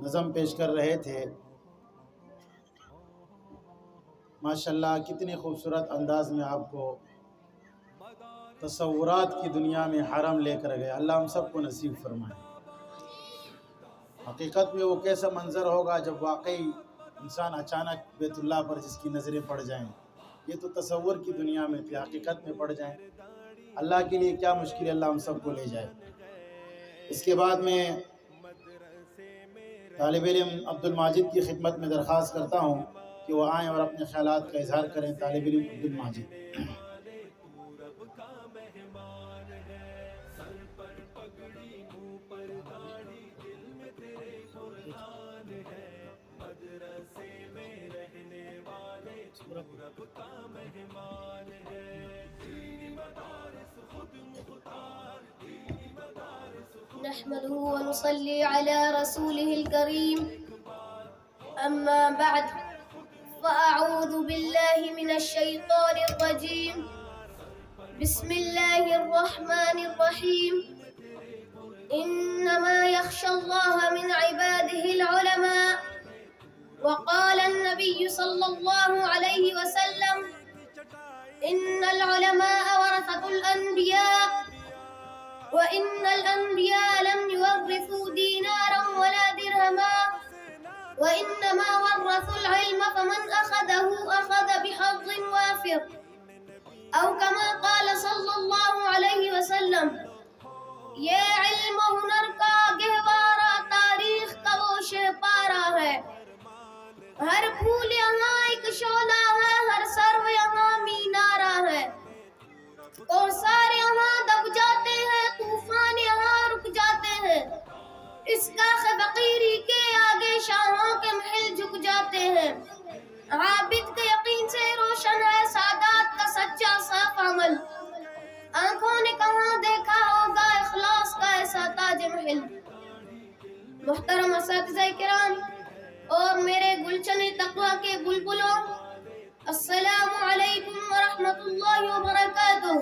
نظم پیش کر رہے تھے، ماشاءاللہ کتنی خوبصورت انداز میں آپ کو تصورات کی دنیا میں حرم لے کر گئے۔ اللہ ہم سب کو نصیب فرمائے۔ حقیقت میں وہ کیسا منظر ہوگا جب واقعی انسان اچانک بیت اللہ پر جس کی نظریں پڑ جائیں۔ یہ تو تصور کی دنیا میں تھے، حقیقت میں پڑ جائیں۔ اللہ کے لیے کیا مشکل ہے، اللہ ہم سب کو لے جائے۔ اس کے بعد میں طالب علم عبد الماجد کی خدمت میں درخواست کرتا ہوں کہ وہ آئیں اور اپنے خیالات کا اظہار کریں۔ طالب علم عبد الماجد۔ نحمده ونصلي على رسوله الكريم، أما بعد، فأعوذ بالله من الشيطان الرجيم. بسم الله الرحمن الرحيم. إنما يخشى الله من عباده العلماء. وقال النبي صلى الله عليه وسلم: إن العلماء ورثة الأنبياء، وإن الأنبياء لم يورثوا دينارا ولا درهما، وإنما ورثوا العلم، فمن أخذه أخذ بحظ وافر، أو كما قال صلی اللہ علیہ وسلم. یہ علم و ہنر کا گہوارہ تاریخ کا وہ شہ پارا ہے. ہر پھول یہاں ایک شعلہ ہے، ہر سرو یہاں مینارہ ہے. اور سارے یہاں دب جاتے ہیں، طوفان یہاں رک جاتے ہیں. اس کاخ فقیری کے آگے شاہوں کے محل جھک جاتے ہیں. عابد کے یقین سے روشن ہے سادات کا سچا صاف عمل. آنکھوں نے کہاں دیکھا ہوگا اخلاص کا ایسا تاج محل. محترم اساتذہ کرام اور میرے گلشن تقویٰ کے بلبلوں، السلام علیکم ورحمۃ اللہ وبرکاتہ.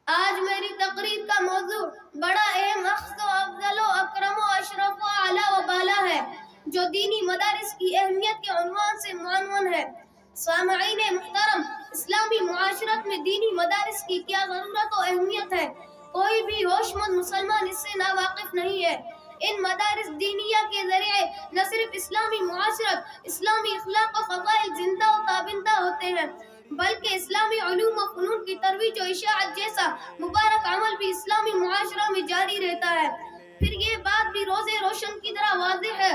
آج میری تقریر کا موضوع بڑا اہم، اخذ و افضل و اکرم و اشرف و اعلیٰ و بالا ہے، جو دینی مدارس کی اہمیت کے عنوان سے معنون ہے. سامعین محترم، اسلامی معاشرت میں دینی مدارس کی کیا ضرورت و اہمیت ہے، کوئی بھی ہوش مند مسلمان اس سے ناواقف نہیں ہے. ان مدارس دینیہ کے ذریعے نہ صرف اسلامی معاشرت، اسلامی اخلاق و فضائل زندہ و تابندہ ہوتے ہیں، بلکہ اسلامی علوم و فنون کی ترویج و اشاعت جیسا مبارک عمل بھی اسلامی معاشرہ میں جاری رہتا ہے. پھر یہ بات بھی روز روشن کی طرح واضح ہے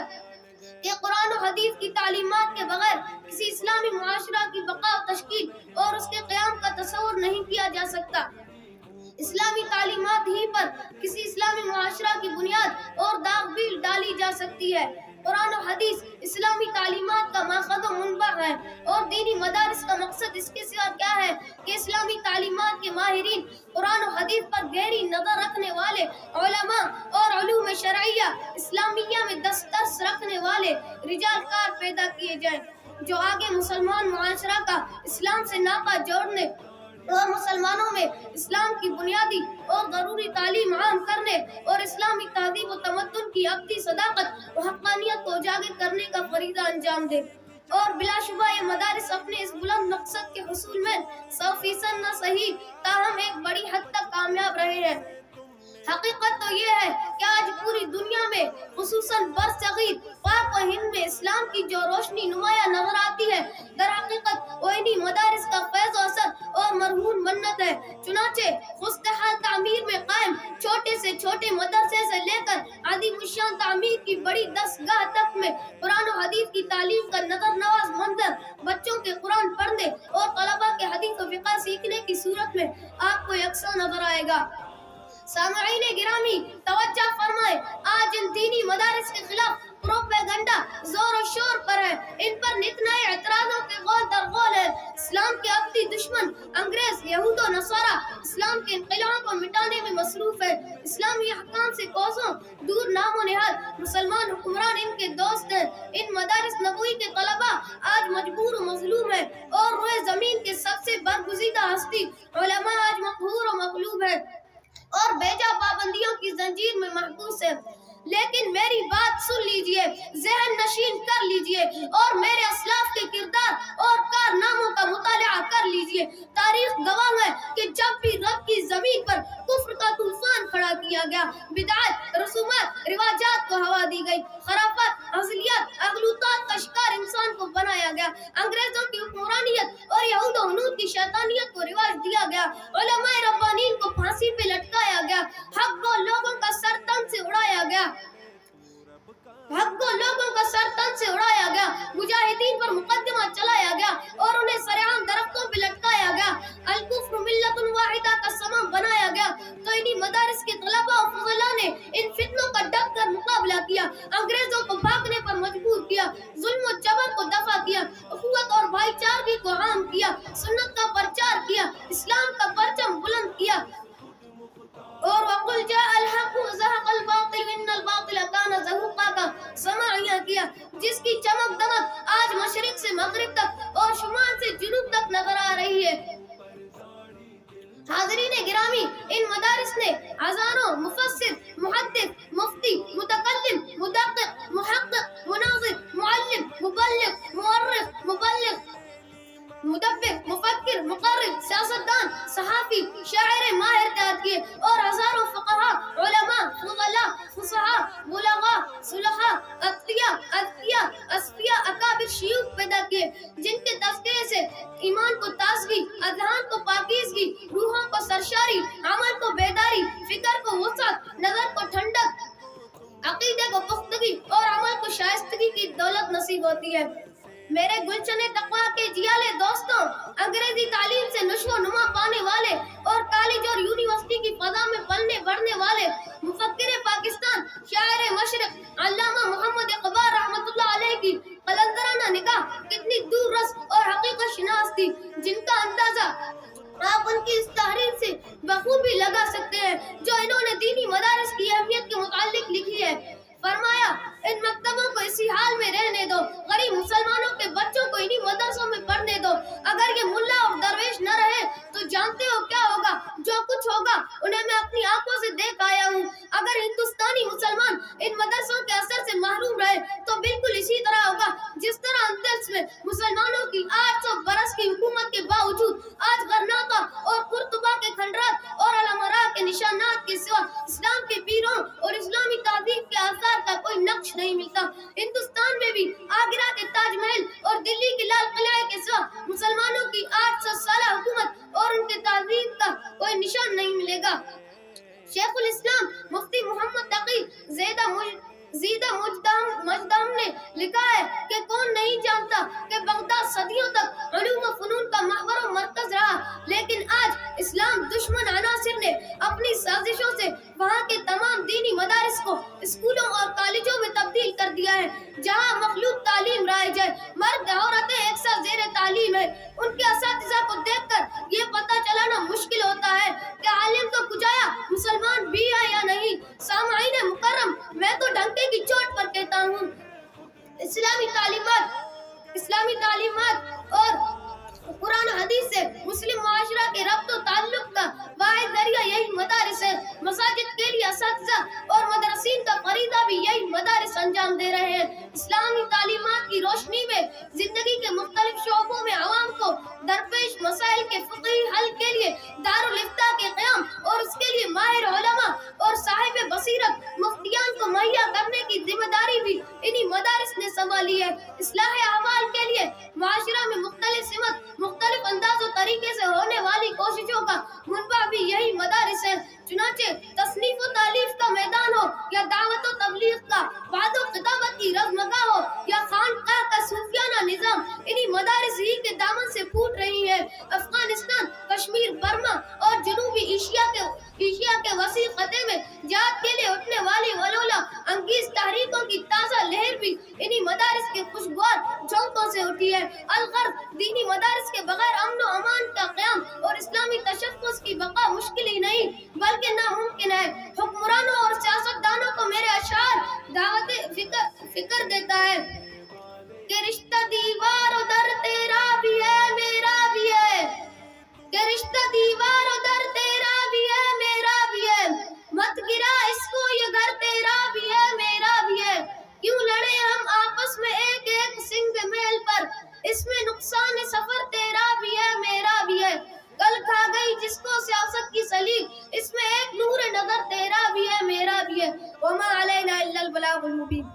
کہ قرآن و حدیث کی تعلیمات کے بغیر کسی اسلامی معاشرہ کی بقا و تشکیل اور اس کے قیام کا تصور نہیں کیا جا سکتا. اسلامی تعلیمات ہی پر کسی اسلامی معاشرہ کی بنیاد اور داغ بھی ڈالی جا سکتی ہے. قرآن و حدیث اسلامی تعلیمات کا ماخذ و منبع ہے، اور دینی مدارس کا مقصد اس کے سوا کیا ہے کہ اسلامی تعلیمات کے ماہرین، قرآن و حدیث پر گہری نظر رکھنے والے علماء اور علوم شرعیہ اسلامیہ میں دسترس رکھنے والے رجال کار پیدا کیے جائیں، جو آگے مسلمان معاشرہ کا اسلام سے ناطہ جوڑنے اور مسلمانوں میں اسلام کی بنیادی اور ضروری تعلیم عام کرنے اور اسلامی تہذیب و تمدن کی ابدی صداقت و حقانیت کو اجاگر کرنے کا فریضہ انجام دے. اور بلا شبہ یہ مدارس اپنے اس بلند مقصد کے حصول میں 100% نہ صحیح تاہم ایک بڑی حد تک کامیاب رہے ہیں. حقیقت تو یہ ہے کہ آج پوری دنیا میں خصوصاً برصغیر پاک و ہند میں اسلام کی جو روشنی نمایاں نظر آتی ہے، در حقیقت وہ انہی مدارس کا فیض و اثر اور مرہون منت ہے. چنانچہ خستحال تعمیر میں قائم چھوٹے سے چھوٹے مدرسے سے لے کر عظیم الشان تعمیر کی بڑی دستگاہ تک میں قرآن و حدیث کی تعلیم کا نظر نواز منظر بچوں کے قرآن پڑھنے اور طلباء کے حدیث و فقہ سیکھنے کی صورت میں آپ کو یکساں نظر آئے گا. سامعین گرامی توجہ فرمائے، آج ان دینی مدارس کے خلاف پروپیگنڈا زور و شور پر ہے. ان پر نت نئے اعتراضوں کے غول در غول ہے. اسلام کے ابدی دشمن انگریز، یہود و نصارہ اسلام کے انقلاب کو مٹانے میں مصروف ہے. اسلامی احکام سے کوسوں دور نام و نہاد مسلمان حکمران ان کے دوست ہیں. ان مدارس نبوی کے طلباء آج مجبور و مظلوم ہیں، اور روئے زمین کے سب سے برگزیدہ ہستی علماء آج مقہور و مغلوب ہے. اور बेजा पाबंदियों की जंजीर में महबूस है। लेकिन मेरी बात सुन लीजिए, जहन नशीन कर लीजिए और मेरे असलाफ के किरदार और कारनामों का मुताला कर लीजिए। तारीख गवाह है कि जब भी रब की जमीन पर कुफ्र का तूफान खड़ा किया गया, बिदअत, रसूमात, रिवाजात को हवा दी गई, खराफत, अज़लियत, अगलूतात का शिकार इंसान को बनाया गया, अंग्रेजों की हुक्मरानियत और यहूद और हनूद की शैतानियत को रिवाज दिया गया, उलमाए रब्बानीन को फांसी पे लटकाया गया, हक को लोगों का सर तन से उड़ाया गया, मुजाहिदीन पर मुकदमा चलाया गया और उन्हें सरेआम दरख्तों पे लटकाया गया, अल-कुफ्र मिल्लतुन वाहिदा का समम बनाया गया। तो इन्हीं मदारिस के तलबा और फुज़ला ने इन फितनों का डट कर मुकाबला किया, अंग्रेजों को भागने पर मजबूर किया, जुल्म और जबर को दफा किया, उखुवत और भाईचारगी को आम किया, सुन्नत का प्रचार किया, इस्लाम का परचम बुलंद किया और वक़ुल जाअल हक़ व ज़हक़ल बातिल इन्नल बातिल कान ज़हूक़ा का समाइया किया, जिसकी चमक दमक आज मशरिक से मगरिब तक और शुमाल से जुनूब तक नजर आ रही है। हाज़रीन गिरामी, इन मदारिस ने हज़ारों मुफस्सिर, मुहद्दिस, मुफ्ती, मुतकल्लिम, मुदक्किक, मुहक्किक, मुनाज़िर, मुअल्लिम, मुबल्लिग़, मुअर्रिख़, मुबल्लिग़, मुदब्बिर, मुफक्किर, मुक़र्रिर, सियासतदान, सहाफ़ी, शायर माहिर तैयार किए और हज़ारों फ़ुक़हा, उलमा, फुज़ला, फुसहा, बुलगा, सुलहा, अत्किया, अस्फिया, अकाबिर शयूख़ पैदा किए, जिनके तज़किये से ईमान को ताज़गी, अज़हान को पाकीज़गी, रूहों को सरशारी, अमल को बेदारी, फ़िक्र को वुसअत, नज़र को ठंडक, अक़ीदे को पुख्तगी और अमल को शाइस्तगी की दौलत नसीब होती है। मेरे गुलशने तक़वा के जियाले दोस्तों, अंग्रेजी तालीम से नशो नुमा पाने वाले और कॉलेज और यूनिवर्सिटी की फ़ज़ा में पलने बढ़ने वाले मुफक्किर पाकिस्तान, शायर मशरिक़, अल्लामा मोहम्मद इक़बाल रहमतुल्लाह अलैह की क़लंदराना निगाह कितनी दूर रस और हक़ीक़त शनास थी, जिनका अंदाज़ा आप उनकी इस तहरीर से बखूबी लगा सकते हैं जो इन्होंने दीनी मदारिस की अहमियत के मुतालिक लिखी है। फरमाया, इन मकतबों को इसी हाल में रहने दो, गरीब मुसलमानों के बच्चों को इन्हीं मदरसों में पढ़ने दो। अगर ये मुल्ला और दरवेश न रहे तो जानते हो क्या होगा? जो कुछ होगा उन्हें मैं अपनी आंखों से देख आया हूँ। अगर हिंदुस्तानी मुसलमान इन मदरसों के असर से महरूम रहे तो बिल्कुल इसी तरह होगा जिस तरह अंदलस में मुसलमानों की 800 बरस की हुकूमत के बावजूद आज गर्नाता और कुर्तुबा के खंडरात और अलमरा के निशानात के सिवा इस्लाम के पीरों और इस्लामी ताज़ीम के आसार का कोई नक्श नहीं मिलता। हिंदुस्तान में भी आगरा के ताजमहल और दिल्ली के लाल किले के सिवा मुसलमानों की 800 साल हुकूमत और उनके ताज़ीम का कोई निशान नहीं मिलेगा। शेखुल इस्लाम मुफ्ती मोहम्मद तकी ज़ीदा मुजदम ने लिखा है कि कौन नहीं जानता कि बगदाद सदियों तक उलूम व फ़नून का महवर और मरकज रहा, लेकिन आज इस्लाम दुश्मन अनासिर ने अपनी साजिशों से वहाँ के तमाम दीनी मदारिस को स्कूलों और कॉलेजों में तब्दील कर दिया है, जहाँ मखलूत तालीम राइज है, मर्द औरतें एक साथ ज़ेरे तालीम है। उनके असातिज़ा को देखकर ये पता चलाना मुश्किल होता है कि आलिम तो कुजाया मुसलमान भी है या नहीं। सामाईन मुकर्रम, मैं तो डंके की चोट पर कहता हूँ, इस्लामी तालीमात और कुरान हदीस से मुस्लिम माशरा के रब्त व ताल्लुक का वाहिद जरिया यही मदारिस है। मसाजिद के लिए असातिज़ा और मदरसीन का फरीदा भी यही मदारिस अंजाम दे रहे हैं। इस्लामी तालीमात की रोशनी में जिंदगी के मुख्तलिफ शोबों में आवाम को दरपेश मसाइल के फ़िक़ही हल के लिए दारुल इफ्ता के क़याम और उसके लिए माहिर उलमा और साहिब बसीरत मुफ्तियान को मुहैया करने की जिम्मेदारी भी इन्हीं मदारिस ने संभाली है। इस्लाह अहवाल के लिए माशरा में मुख्तलिफ सिमत, मुख्तलिफ अंदाज़ और तरीके से होने वाली कोशिशों का मुनबा भी यही मदारिस है। चुनाचे तस्नीफ व तालीफ का मैदान हो या दावत व तबलीग का वादो खिताबत की रज़मगाह हो या खानकाह का सूफियाना निज़ाम, इन्हीं मदारिस ही के दामन से फूट रही है। अफगानिस्तान, कश्मीर, बर्मा और जनूबी एशिया के वसी खते में जिहाद के लिए उठने वाली वलोला अंगीज तहरीकों की ताज़ा लहर भी इन्हीं मदारिस के खुशगवार झोंकों से उठी है। अलगर्द दीनी मदारिस के बगैर अमन व अमान का क़याम और इस्लामी तशफ़्फ़ुज़ की बका मुश्किल ही नहीं बल्कि नामुमकिन है। हुक्मरानों और सियासतदानों को मेरे अशार दावत फिक्र देता है कि रिश्ता दीवार उधर तेरा भी है मेरा भी है, कि रिश्ता दीवार उधर तेरा भी है मेरा भी है, وما علينا إلا البلاغ المبين.